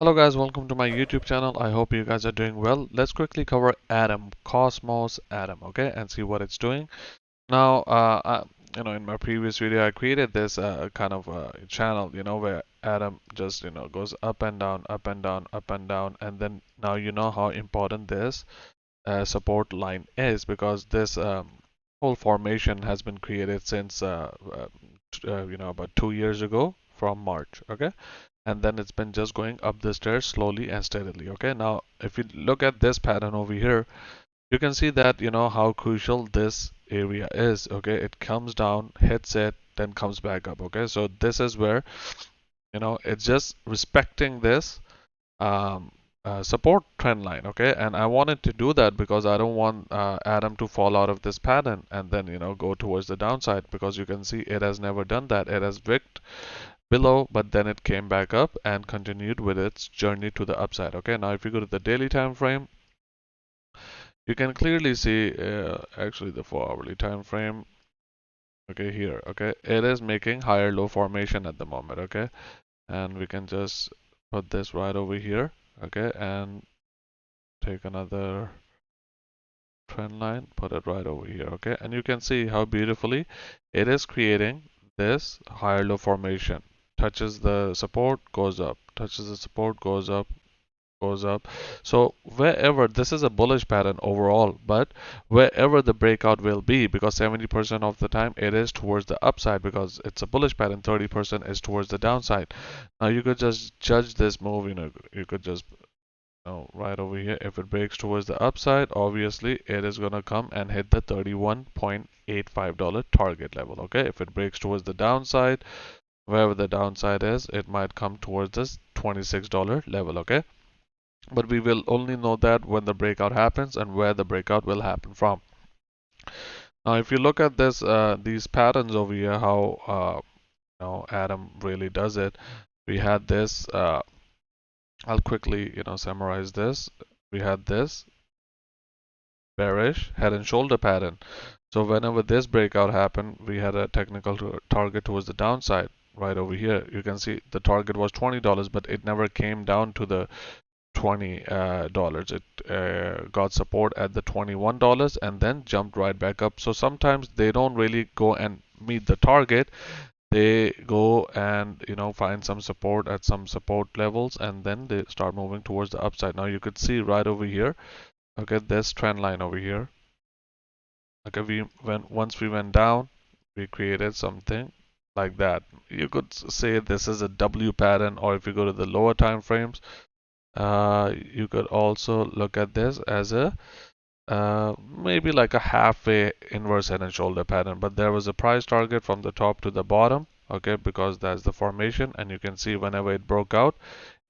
Hello guys, welcome to my YouTube channel. I hope you guys are doing well. Let's quickly cover Atom, Cosmos Atom, okay, and see what it's doing. Now, in my previous video, I created this kind of channel, where Atom just, goes up and down, up and down, up and down, and then now you know how important this support line is because this whole formation has been created since, about 2 years ago from March, okay? And then it's been just going up the stairs slowly and steadily. Okay, now if you look at this pattern over here, you can see that how crucial this area is. Okay, it comes down, hits it, then comes back up. Okay, so this is where it's just respecting this um, support trend line. Okay, and I wanted to do that because I don't want Atom to fall out of this pattern and then go towards the downside, because you can see it has never done that. It has wicked below, but then it came back up and continued with its journey to the upside. Okay, now if you go to the daily time frame, you can clearly see actually the 4 hourly time frame. Okay, here, okay, it is making higher low formation at the moment. Okay, and we can just put this right over here. Okay, and take another trend line, put it right over here. Okay, and you can see how beautifully it is creating this higher low formation. Touches the support, goes up, touches the support, goes up, goes up. So wherever, this is a bullish pattern overall, but wherever the breakout will be, because 70% of the time it is towards the upside because it's a bullish pattern, 30% is towards the downside. Now you could just judge this move, you could just right over here, if it breaks towards the upside, obviously it is going to come and hit the $31.85 target level. Okay, if it breaks towards the downside, wherever the downside is, it might come towards this $26 level. Okay, but we will only know that when the breakout happens and where the breakout will happen from. Now, if you look at this, these patterns over here, how Atom really does it. We had this. I'll quickly summarize this. We had this bearish head and shoulder pattern. So whenever this breakout happened, we had a technical target towards the downside. Right over here, you can see the target was $20, but it never came down to the $20. It got support at the $21 and then jumped right back up. So sometimes they don't really go and meet the target. They go and find some support at some support levels and then they start moving towards the upside. Now you could see right over here, okay, this trend line over here. Okay, once we went down, we created something like that. You could say this is a W pattern, or if you go to the lower time frames, you could also look at this as a maybe like a halfway inverse head and shoulder pattern, but there was a price target from the top to the bottom, okay, because that's the formation, and you can see whenever it broke out,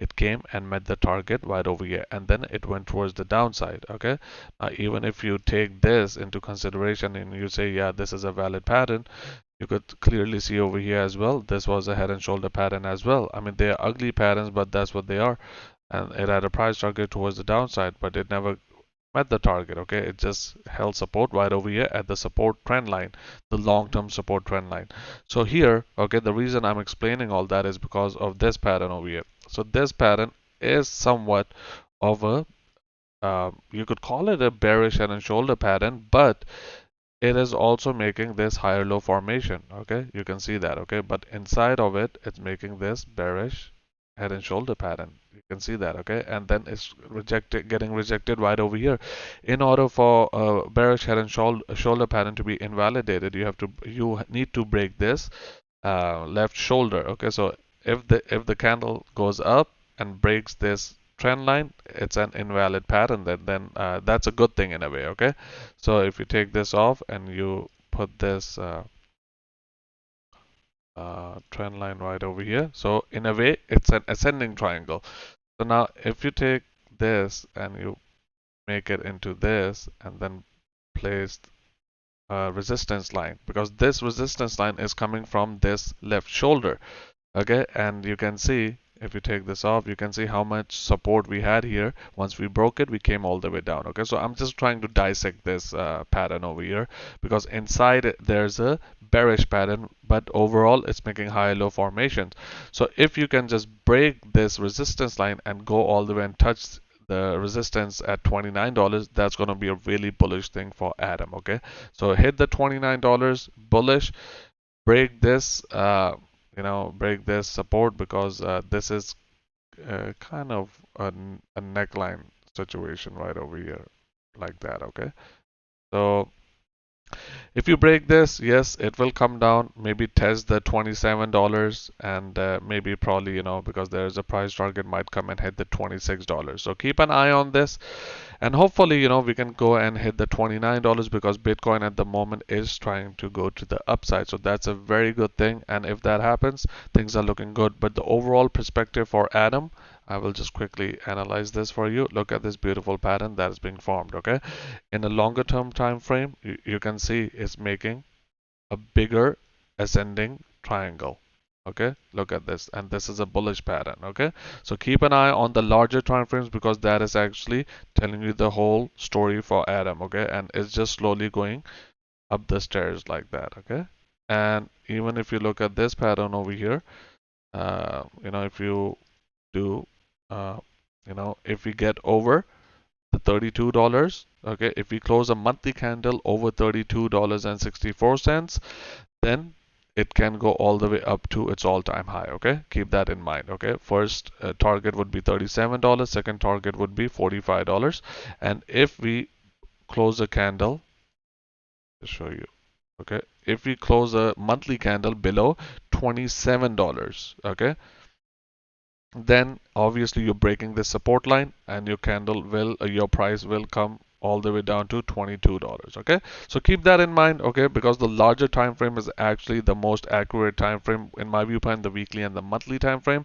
it came and met the target right over here, and then it went towards the downside. Okay, even if you take this into consideration and you say, yeah, this is a valid pattern, you could clearly see over here as well, this was a head and shoulder pattern as well. I mean, they are ugly patterns, but that's what they are. And it had a price target towards the downside, but it never met the target. Okay, it just held support right over here at the support trend line, the long-term support trend line. So here, okay, the reason I'm explaining all that is because of this pattern over here. So this pattern is somewhat of a you could call it a bearish head and shoulder pattern, but it is also making this higher low formation. Okay, you can see that. Okay, but inside of it, it's making this bearish head and shoulder pattern. You can see that. Okay, and then it's getting rejected right over here. In order for a bearish head and shoulder pattern to be invalidated, you need to break this left shoulder. Okay, so if the candle goes up and breaks this trend line, it's an invalid pattern. Then that's a good thing in a way. Okay, so if you take this off and you put this trend line right over here, so in a way it's an ascending triangle. So now if you take this and you make it into this and then place a resistance line, because this resistance line is coming from this left shoulder. Okay, and you can see if you take this off, you can see how much support we had here. Once we broke it, we came all the way down. Okay, so I'm just trying to dissect this pattern over here, because inside it, there's a bearish pattern, but overall it's making high low formations. So if you can just break this resistance line and go all the way and touch the resistance at $29, that's going to be a really bullish thing for Atom. Okay, so hit the $29 bullish, break this break this support, because this is kind of a neckline situation right over here, like that. Okay, so if you break this, yes, it will come down, maybe test the $27, and maybe probably, because there is a price target, might come and hit the $26. So keep an eye on this, and hopefully, we can go and hit the $29, because Bitcoin at the moment is trying to go to the upside. So that's a very good thing. And if that happens, things are looking good. But the overall perspective for Atom, I will just quickly analyze this for you. Look at this beautiful pattern that is being formed. Okay, in a longer term time frame, you can see it's making a bigger ascending triangle. Okay, look at this, and this is a bullish pattern. Okay, so keep an eye on the larger time frames, because that is actually telling you the whole story for Atom. Okay, and it's just slowly going up the stairs like that. Okay, and even if you look at this pattern over here, if you do, uh, if we get over the $32, okay, if we close a monthly candle over $32.64, then it can go all the way up to its all-time high. Okay, keep that in mind. Okay, first target would be $37, second target would be $45, and if we close a candle, to show you, okay, if we close a monthly candle below $27, okay, then obviously you're breaking the support line, and your price will come all the way down to $22. Okay, so keep that in mind. Okay, because the larger time frame is actually the most accurate time frame in my viewpoint, the weekly and the monthly time frame.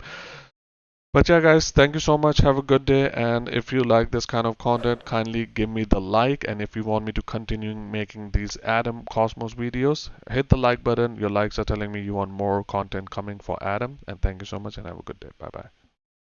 But yeah, guys, thank you so much. Have a good day. And if you like this kind of content, kindly give me the like. And if you want me to continue making these Atom Cosmos videos, hit the like button. Your likes are telling me you want more content coming for Atom. And thank you so much, and have a good day. Bye bye.